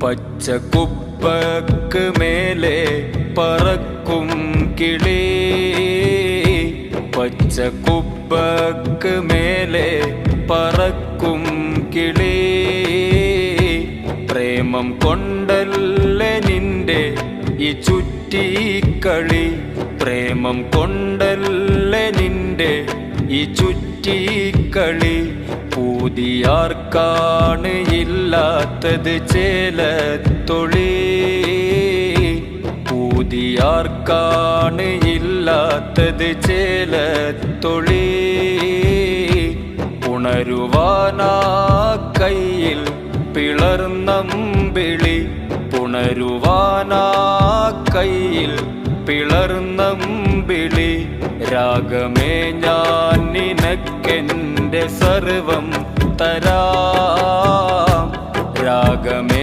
പച്ചക്കുപ്പക്ക് മേലെ പറക്കും കിളി, പച്ചക്കുപ്പക്ക് മേലെ പറക്കും കിളി. പ്രേമം കൊണ്ടല്ലേ നിന്റെ ഈ ചുറ്റിക്കളി, പ്രേമം കൊണ്ടല്ലേ നിന്റെ ഈ ചുറ്റിക്കളി. പൂതിയാർക്കാണ് ഇല്ലാത്തത് ചേലത്തൊളി, പൂതിയാർക്കാണ് ഇല്ലാത്തത് ചേലത്തൊളി. ഉണരുവാനാ കയ്യിൽ പിളർന്നമ്പിളി, ഉണരുവാനാ കയ്യിൽ പിളർന്നമ്പിളി. രാഗമേ ഞാൻ നിനക്കെൻ്റെ സർവം തരാം, രാഗമേ